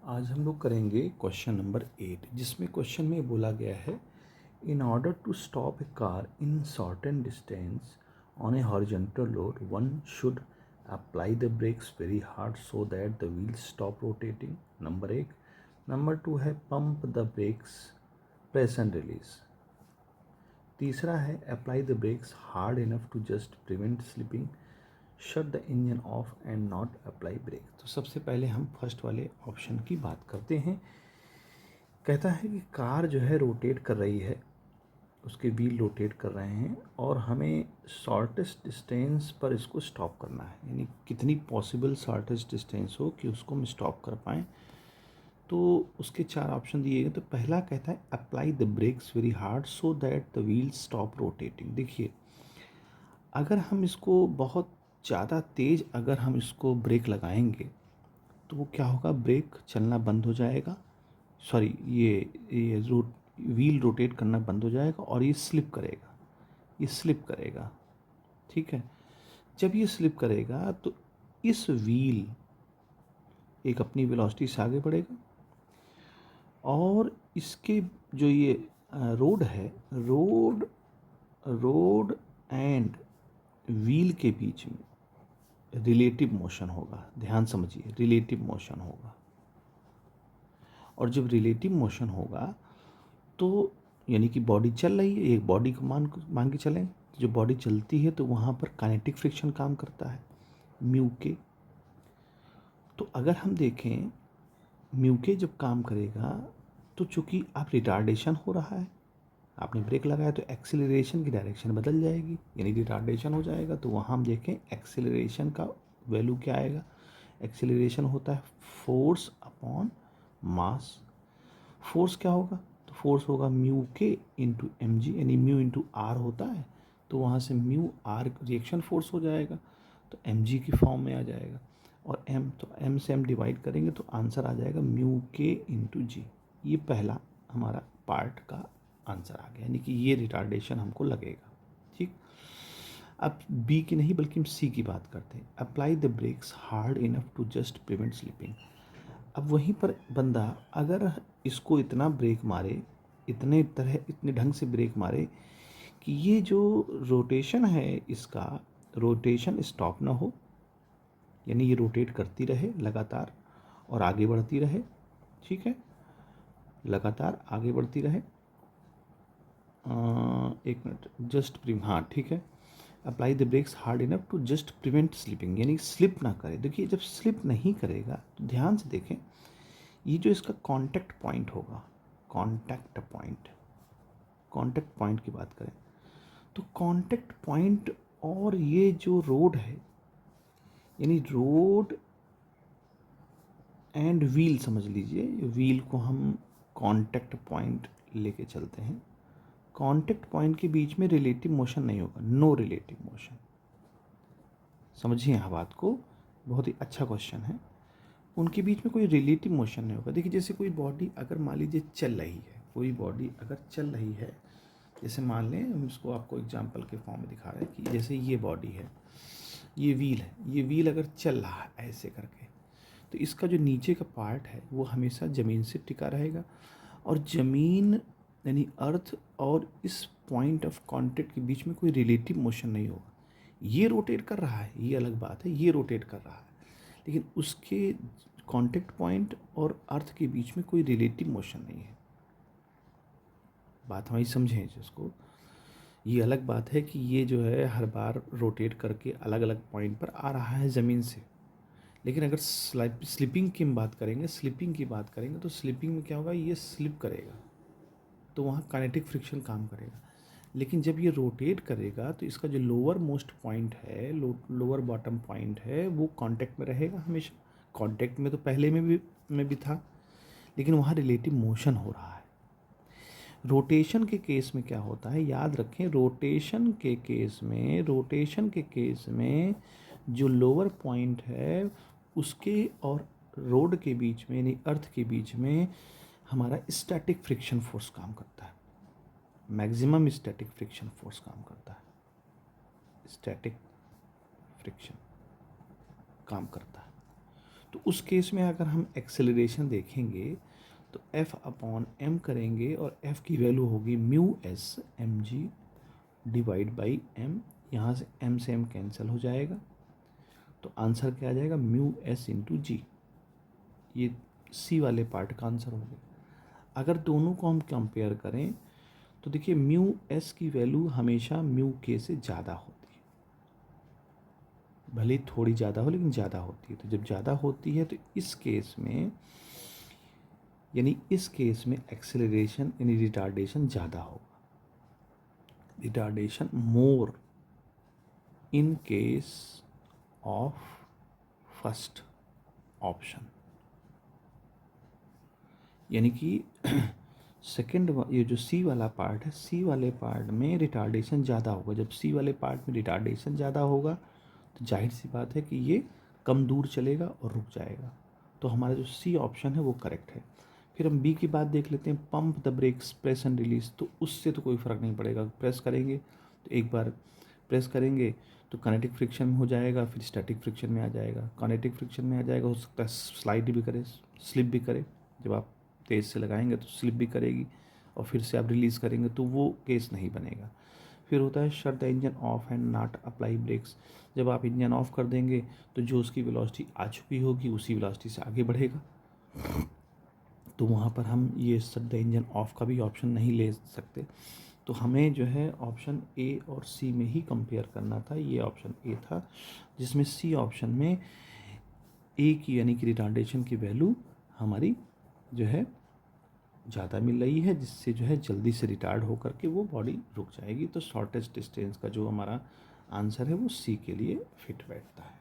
आज हम लोग करेंगे क्वेश्चन नंबर 8, जिसमें क्वेश्चन में बोला गया है in order to stop a car in certain distance on a horizontal road one should apply the brakes very hard so that the wheels stop rotating. Number 1। Number 2 है pump the brakes press and release. तीसरा है apply the brakes hard enough to just prevent slipping, shut the engine off and not apply brake. तो सबसे पहले हम first वाले option की बात करते हैं। कहता है कि कार जो है रोटेट कर रही है, उसके व्हील रोटेट कर रहे हैं और हमें शॉर्टेस्ट डिस्टेंस पर इसको स्टॉप करना है, यानी कितनी पॉसिबल शॉर्टेस्ट डिस्टेंस हो कि उसको हम स्टॉप कर पाएँ। तो उसके 4 ऑप्शन दिए गए। तो पहला कहता है apply the brakes very hard so that the wheel stop rotating. देखिए, अगर हम इसको बहुत ज़्यादा तेज़ अगर हम इसको ब्रेक लगाएंगे तो वो क्या होगा, ब्रेक चलना बंद हो जाएगा, सॉरी ये व्हील रोटेट करना बंद हो जाएगा और ये स्लिप करेगा। ठीक है, जब ये स्लिप करेगा तो इस व्हील एक अपनी वेलोसिटी से आगे बढ़ेगा और इसके जो ये रोड है, रोड एंड व्हील के बीच में रिलेटिव मोशन होगा। ध्यान समझिए, रिलेटिव मोशन होगा। और जब रिलेटिव मोशन होगा तो यानी कि बॉडी चल रही है, एक बॉडी को मान के चलें, जो बॉडी चलती है तो वहाँ पर काइनेटिक फ्रिक्शन काम करता है म्यू के। तो अगर हम देखें म्यू के जब काम करेगा तो चूँकि आप रिटार्डेशन हो रहा है, आपने ब्रेक लगाया तो एक्सीलरेशन की डायरेक्शन बदल जाएगी, यानी रिटार्डेशन हो जाएगा। तो वहाँ हम देखें एक्सीलरेशन का वैल्यू क्या आएगा। एक्सीलरेशन होता है फोर्स अपॉन मास। फोर्स क्या होगा, तो फोर्स होगा म्यू के इंटू एम जी, यानी म्यू इंटू आर होता है। तो वहाँ से म्यू आर रिएक्शन फोर्स हो जाएगा तो एम जी की फॉर्म में आ जाएगा। और एम, तो एम से एम डिवाइड करेंगे तो आंसर आ जाएगा म्यू के इंटू जी। ये पहला हमारा पार्ट का आंसर आ गया, यानी कि ये रिटार्डेशन हमको लगेगा। ठीक, अब बी की नहीं बल्कि हम सी की बात करते हैं। Apply the brakes hard enough to just prevent slipping. अब वहीं पर बंदा अगर इसको इतना ब्रेक मारे, इतने ढंग से ब्रेक मारे कि ये जो रोटेशन है इसका रोटेशन स्टॉप ना हो, यानी ये रोटेट करती रहे लगातार और आगे बढ़ती रहे। ठीक है, लगातार आगे बढ़ती रहे। एक मिनट, जस्ट हाँ ठीक है। Apply the brakes hard enough to just prevent slipping, यानी स्लिप ना करे। देखिए, जब स्लिप नहीं करेगा तो ध्यान से देखें, ये जो इसका कांटेक्ट पॉइंट होगा, कांटेक्ट पॉइंट की बात करें तो कांटेक्ट पॉइंट और ये जो रोड है, यानी रोड एंड व्हील समझ लीजिए, व्हील को हम कांटेक्ट पॉइंट लेके चलते हैं। कांटेक्ट पॉइंट के बीच में रिलेटिव मोशन नहीं होगा, नो रिलेटिव मोशन। समझिए यहाँ बात को, बहुत ही अच्छा क्वेश्चन है। उनके बीच में कोई रिलेटिव मोशन नहीं होगा। देखिए, जैसे कोई बॉडी अगर मान लीजिए चल रही है, कोई बॉडी अगर चल रही है, जैसे मान लें हम इसको आपको एग्जांपल के फॉर्म में दिखा रहे हैं कि जैसे ये बॉडी है, ये व्हील है, ये व्हील अगर चल रहा है ऐसे करके, तो इसका जो नीचे का पार्ट है वो हमेशा ज़मीन से टिका रहेगा और ज़मीन यानी अर्थ और इस पॉइंट ऑफ कांटेक्ट के बीच में कोई रिलेटिव मोशन नहीं होगा। ये रोटेट कर रहा है, ये अलग बात है, ये रोटेट कर रहा है, लेकिन उसके कांटेक्ट पॉइंट और अर्थ के बीच में कोई रिलेटिव मोशन नहीं है। बात हमारी समझें जिसको, ये अलग बात है कि ये जो है हर बार रोटेट करके अलग अलग पॉइंट पर आ रहा है ज़मीन से। लेकिन अगर स्लिपिंग की हम बात करेंगे, तो स्लिपिंग में क्या होगा, ये स्लिप करेगा तो वहाँ काइनेटिक फ्रिक्शन काम करेगा। लेकिन जब ये रोटेट करेगा तो इसका जो लोअर मोस्ट पॉइंट है, लोअर बॉटम पॉइंट है, वो कांटेक्ट में रहेगा हमेशा। कांटेक्ट में तो पहले में भी था, लेकिन वहाँ रिलेटिव मोशन हो रहा है। रोटेशन के केस में क्या होता है, याद रखें, रोटेशन के केस में जो लोअर पॉइंट है उसके और रोड के बीच में यानी अर्थ के बीच में हमारा स्टैटिक फ्रिक्शन फोर्स काम करता है, मैक्सिमम स्टैटिक फ्रिक्शन फोर्स काम करता है, स्टैटिक फ्रिक्शन काम करता है। तो उस केस में अगर हम एक्सेलरेशन देखेंगे तो F/m करेंगे और F की वैल्यू होगी μs mg divide by m, यहाँ से m कैंसिल हो जाएगा, तो आंसर क्या आ जाएगा μs इंटू जी। ये सी वाले पार्ट का आंसर हो गया। अगर दोनों को हम कंपेयर करें तो देखिए μs की वैल्यू हमेशा μk से ज़्यादा होती है, भले थोड़ी ज़्यादा हो लेकिन ज़्यादा होती है। तो जब ज़्यादा होती है तो इस केस में एक्सेलरेशन यानी रिटार्डेशन ज़्यादा होगा, retardation more in case of first option, यानी कि सेकंड ये जो सी वाला पार्ट है, सी वाले पार्ट में रिटार्डेशन ज़्यादा होगा। जब सी वाले पार्ट में रिटार्डेशन ज़्यादा होगा तो जाहिर सी बात है कि ये कम दूर चलेगा और रुक जाएगा। तो हमारा जो सी ऑप्शन है वो करेक्ट है। फिर हम बी की बात देख लेते हैं, pump the brakes press and release. तो उससे तो कोई फ़र्क नहीं पड़ेगा, प्रेस करेंगे तो एक बार प्रेस करेंगे तो काइनेटिक फ्रिक्शन में हो जाएगा, फिर स्टैटिक फ्रिक्शन में आ जाएगा। काइनेटिक फ्रिक्शन में आ जाएगा, हो सकता है स्लाइड भी करे, स्लिप भी करे। जब आप तेज़ से लगाएंगे तो स्लिप भी करेगी और फिर से आप रिलीज़ करेंगे तो वो केस नहीं बनेगा। फिर होता है shut the engine off and not apply brakes. जब आप इंजन ऑफ कर देंगे तो जो उसकी वेलोसिटी आ चुकी होगी उसी वेलोसिटी से आगे बढ़ेगा, तो वहाँ पर हम ये शट द इंजन ऑफ का भी ऑप्शन नहीं ले सकते। तो हमें जो है ऑप्शन ए और सी में ही कंपेयर करना था। ये ऑप्शन ए था जिसमें सी ऑप्शन में ए की यानी कि रिटार्डेशन की वैल्यू हमारी जो है ज़्यादा मिल रही है, जिससे जो है जल्दी से रिटार्ड होकर के वो बॉडी रुक जाएगी। तो शॉर्टेस्ट डिस्टेंस का जो हमारा आंसर है वो सी के लिए फिट बैठता है।